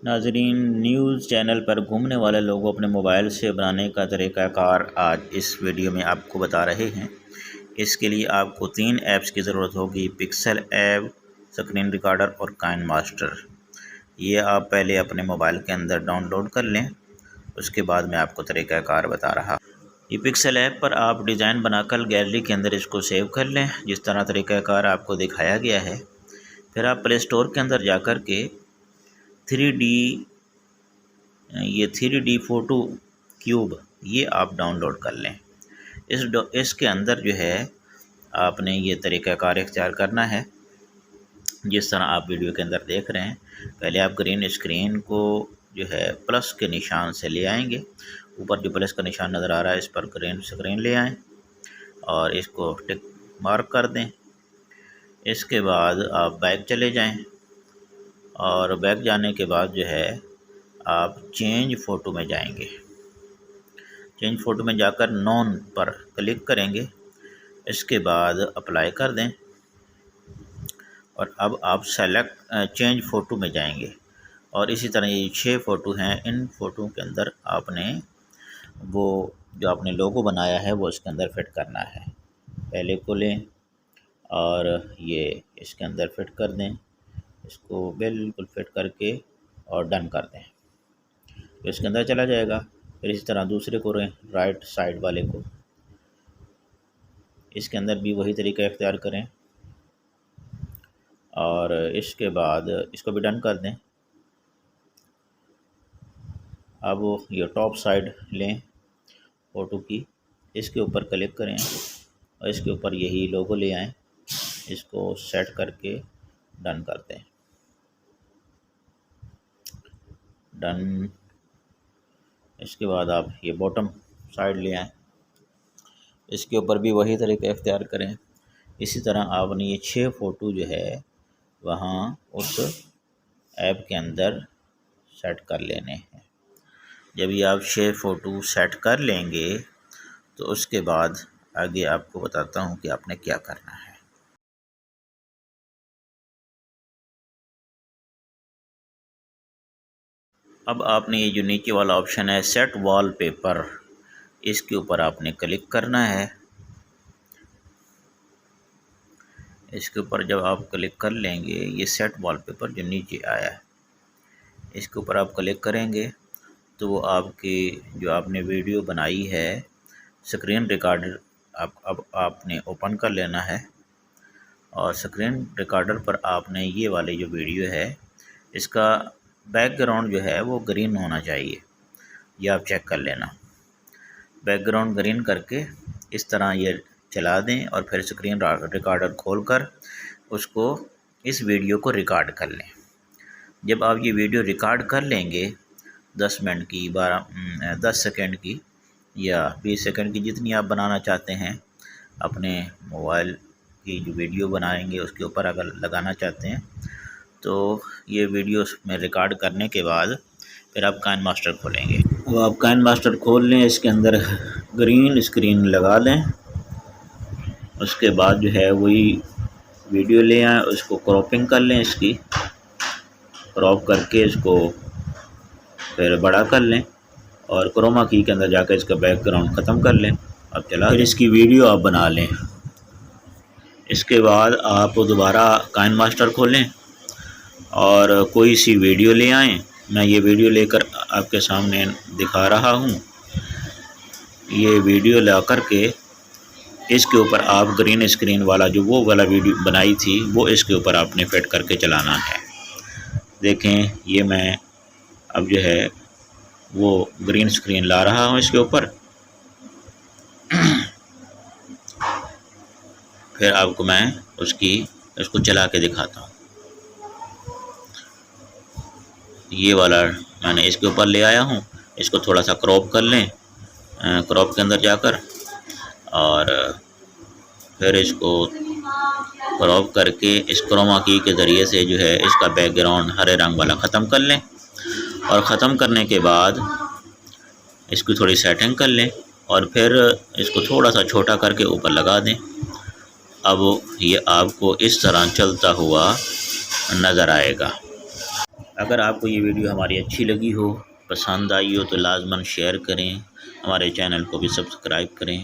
नाजरीन, news channel पर घूमने वाले लोग अपने मोबाइल से बनाने का तरीक़ाकार आज इस वीडियो में आपको बता रहे हैं। इसके लिए आपको 3 ऐप्स की ज़रूरत होगी: पिक्सल ऐप, स्क्रीन रिकॉर्डर और काइन मास्टर। ये आप पहले अपने मोबाइल के अंदर डाउनलोड कर लें, उसके बाद मैं आपको तरीक़ाकार बता रहा। ये पिक्सल ऐप पर आप डिज़ाइन बनाकर गैलरी के अंदर इसको सेव कर लें, जिस तरह तरीक़ाकार आपको दिखाया गया है। फिर आप प्ले स्टोर के अंदर जा कर के 3D फ़ोटो क्यूब ये आप डाउनलोड कर लें। इसके अंदर जो है आपने ये तरीक़ाकार इख्तियार करना है, जिस तरह आप वीडियो के अंदर देख रहे हैं। पहले आप ग्रीन स्क्रीन को जो है प्लस के निशान से ले आएंगे। ऊपर जो प्लस का निशान नज़र आ रहा है, इस पर ग्रीन स्क्रीन ले आएँ और इसको टिक मार्क कर दें। इसके बाद आप बैक चले जाएं और बैक जाने के बाद जो है आप चेंज फ़ोटो में जाएंगे। चेंज फ़ोटो में जाकर नॉन पर क्लिक करेंगे। इसके बाद अप्लाई कर दें और अब आप सेलेक्ट चेंज फ़ोटो में जाएंगे और इसी तरह ये 6 फ़ोटो हैं। इन फ़ोटो के अंदर आपने वो जो आपने लोगो बनाया है वो इसके अंदर फिट करना है। पहले को लें और ये इसके अंदर फिट कर दें, इसको बिल्कुल फिट करके और डन कर दें तो इसके अंदर चला जाएगा। फिर इसी तरह दूसरे को राइट साइड वाले को इसके अंदर भी वही तरीका इख्तियार करें और इसके बाद इसको भी डन कर दें। अब ये टॉप साइड लें फ़ोटो की, इसके ऊपर क्लिक करें और इसके ऊपर यही लोगो ले आएँ, इसको सेट करके डन कर दें। डन। इसके बाद आप ये बॉटम साइड ले आएँ, इसके ऊपर भी वही तरीका इख्तियार करें। इसी तरह आपने ये 6 फ़ोटो जो है वहाँ उस ऐप के अंदर सेट कर लेने हैं। जब ये आप 6 फ़ोटो सेट कर लेंगे तो उसके बाद आगे आपको बताता हूँ कि आपने क्या करना है। अब आपने ये जो नीचे वाला ऑप्शन है सेट वॉलपेपर, इसके ऊपर आपने क्लिक करना है। इसके ऊपर जब आप क्लिक कर लेंगे, ये सेट वॉलपेपर जो नीचे आया है इसके ऊपर आप क्लिक करेंगे तो वो आपकी जो आपने वीडियो बनाई है स्क्रीन रिकॉर्डर अब आपने ओपन कर लेना है और स्क्रीन रिकॉर्डर पर आपने ये वाली जो वीडियो है इसका बैकग्राउंड जो है वो ग्रीन होना चाहिए, ये आप चेक कर लेना। बैकग्राउंड ग्रीन करके इस तरह ये चला दें और फिर स्क्रीन रिकॉर्डर खोलकर उसको इस वीडियो को रिकॉर्ड कर लें। जब आप ये वीडियो रिकॉर्ड कर लेंगे 10 मिनट की, 10 सेकंड की या 20 सेकंड की, जितनी आप बनाना चाहते हैं, अपने मोबाइल की जो वीडियो बनाएंगे उसके ऊपर अगर लगाना चाहते हैं तो ये वीडियो में रिकॉर्ड करने के बाद फिर आप काइन मास्टर खोलेंगे। अब आप काइन मास्टर खोल लें, इसके अंदर ग्रीन स्क्रीन लगा लें। उसके बाद जो है वही वीडियो ले आएँ, उसको क्रॉपिंग कर लें, इसकी क्रॉप करके इसको फिर बड़ा कर लें और क्रोमा की के अंदर जाकर इसका बैकग्राउंड ख़त्म कर लें। अब चला फिर इसकी वीडियो आप बना लें। इसके बाद आप दोबारा काइन मास्टर खोलें और कोई सी वीडियो ले आएँ। मैं ये वीडियो लेकर आपके सामने दिखा रहा हूँ। ये वीडियो ला कर के इसके ऊपर आप ग्रीन स्क्रीन वाला जो वो वाला वीडियो बनाई थी वो इसके ऊपर आपने फिट करके चलाना है। देखें, ये मैं अब जो है वो ग्रीन स्क्रीन ला रहा हूँ इसके ऊपर। फिर आपको मैं उसको चला के दिखाता हूँ। ये वाला मैंने इसके ऊपर ले आया हूँ, इसको थोड़ा सा क्रॉप कर लें, क्रॉप के अंदर जाकर और फिर इसको क्रॉप करके इस क्रोमा की के ज़रिए से जो है इसका बैकग्राउंड हरे रंग वाला ख़त्म कर लें और ख़त्म करने के बाद इसकी थोड़ी सेटिंग कर लें और फिर इसको थोड़ा सा छोटा करके ऊपर लगा दें। अब ये आपको इस तरह चलता हुआ नज़र आएगा। अगर आपको ये वीडियो हमारी अच्छी लगी हो, पसंद आई हो तो लाजमन शेयर करें, हमारे चैनल को भी सब्सक्राइब करें।